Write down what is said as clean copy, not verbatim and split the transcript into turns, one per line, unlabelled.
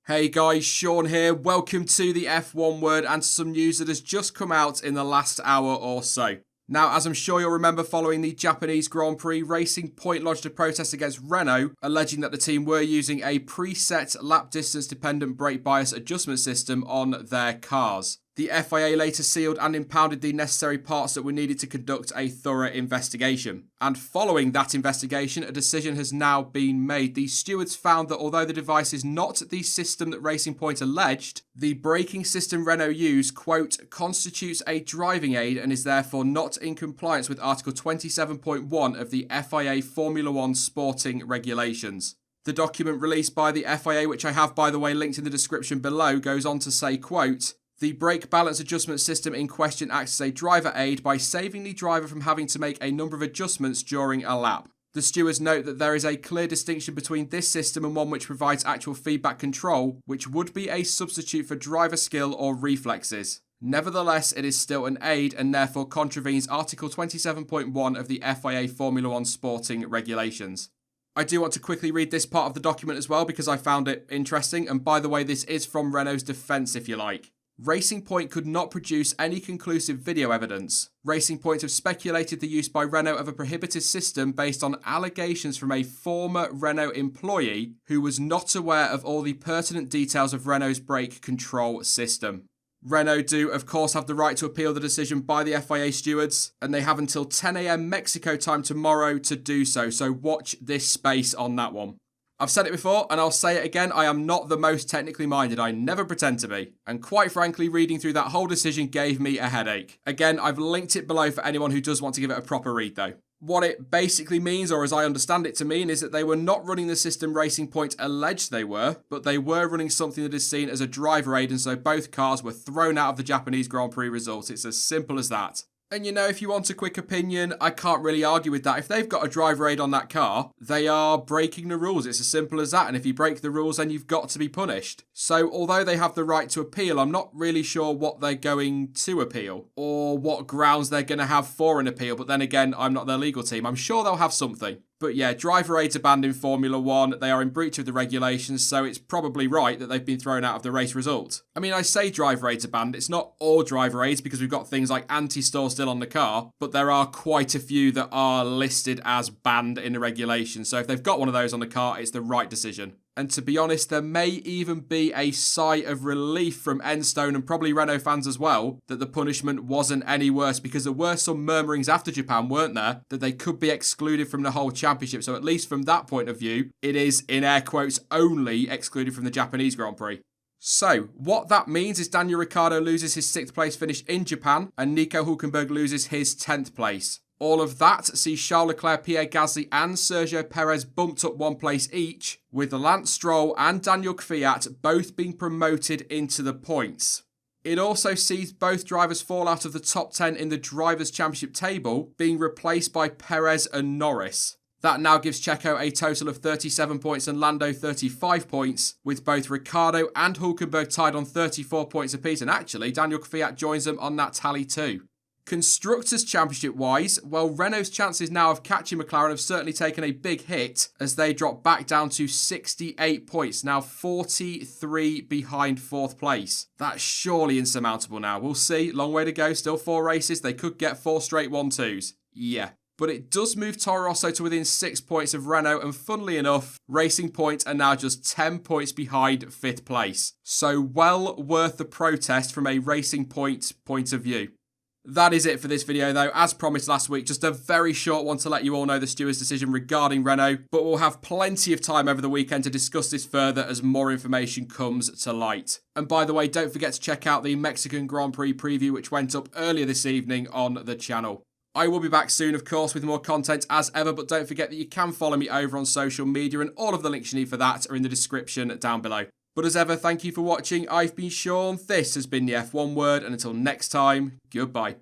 Hey guys, Sean here. Welcome to the F1 Word and some news that has just come out in the last hour or so. Now, as I'm sure you'll remember, following the Japanese Grand Prix, Racing Point lodged a protest against Renault, alleging that the team were using a preset lap distance dependent brake bias adjustment system on their cars. The FIA later sealed and impounded the necessary parts that were needed to conduct a thorough investigation. And following that investigation, a decision has now been made. The stewards found that although the device is not the system that Racing Point alleged, the braking system Renault used, quote, constitutes a driving aid and is therefore not in compliance with Article 27.1 of the FIA Formula One sporting regulations. The document released by the FIA, which I have by the way linked in the description below, goes on to say, quote, the brake balance adjustment system in question acts as a driver aid by saving the driver from having to make a number of adjustments during a lap. The stewards note that there is a clear distinction between this system and one which provides actual feedback control, which would be a substitute for driver skill or reflexes. Nevertheless, it is still an aid and therefore contravenes Article 27.1 of the FIA Formula One sporting regulations. I do want to quickly read this part of the document as well because I found it interesting, and by the way, this is from Renault's defence if you like. Racing Point could not produce any conclusive video evidence. Racing Point have speculated the use by Renault of a prohibited system based on allegations from a former Renault employee who was not aware of all the pertinent details of Renault's brake control system. Renault do, of course, have the right to appeal the decision by the FIA stewards, and they have until 10 a.m. Mexico time tomorrow to do so, so watch this space on that one. I've said it before, and I'll say it again, I am not the most technically minded, I never pretend to be. And quite frankly, reading through that whole decision gave me a headache. Again, I've linked it below for anyone who does want to give it a proper read though. What it basically means, or as I understand it to mean, is that they were not running the system Racing Point alleged they were, but they were running something that is seen as a driver aid, and so both cars were thrown out of the Japanese Grand Prix result. It's as simple as that. And you know, if you want a quick opinion, I can't really argue with that. If they've got a driver aid on that car, they are breaking the rules. It's as simple as that. And if you break the rules, then you've got to be punished. So although they have the right to appeal, I'm not really sure what they're going to appeal or what grounds they're going to have for an appeal. But then again, I'm not their legal team. I'm sure they'll have something. But yeah, driver aids are banned in Formula One. They are in breach of the regulations, so it's probably right that they've been thrown out of the race result. I mean, I say driver aids are banned. It's not all driver aids because we've got things like anti-stall still on the car, but there are quite a few that are listed as banned in the regulations. So if they've got one of those on the car, it's the right decision. And to be honest, there may even be a sigh of relief from Enstone and probably Renault fans as well that the punishment wasn't any worse, because there were some murmurings after Japan, weren't there, that they could be excluded from the whole championship. So at least from that point of view, it is, in air quotes, only excluded from the Japanese Grand Prix. So, what that means is Daniel Ricciardo loses his 6th place finish in Japan and Nico Hülkenberg loses his 10th place. All of that sees Charles Leclerc, Pierre Gasly and Sergio Perez bumped up 1 place each, with Lance Stroll and Daniel Kvyat both being promoted into the points. It also sees both drivers fall out of the top 10 in the Drivers' Championship table, being replaced by Perez and Norris. That now gives Checo a total of 37 points and Lando 35 points, with both Ricciardo and Hülkenberg tied on 34 points apiece, and actually Daniel Kvyat joins them on that tally too. Constructors' Championship-wise, well, Renault's chances now of catching McLaren have certainly taken a big hit as they drop back down to 68 points, now 43 behind 4th place. That's surely insurmountable now. We'll see. Long way to go. Still 4 races. They could get 4 straight 1-2s. Yeah. But it does move Toro Rosso to within 6 points of Renault, and funnily enough, Racing Point are now just 10 points behind 5th place. So well worth the protest from a Racing Point of view. That is it for this video though. As promised last week, just a very short one to let you all know the stewards' decision regarding Renault, but we'll have plenty of time over the weekend to discuss this further as more information comes to light. And by the way, don't forget to check out the Mexican Grand Prix preview which went up earlier this evening on the channel. I will be back soon, of course, with more content as ever, but don't forget that you can follow me over on social media and all of the links you need for that are in the description down below. But as ever, thank you for watching. I've been Sean, this has been the F1 Word, and until next time, goodbye.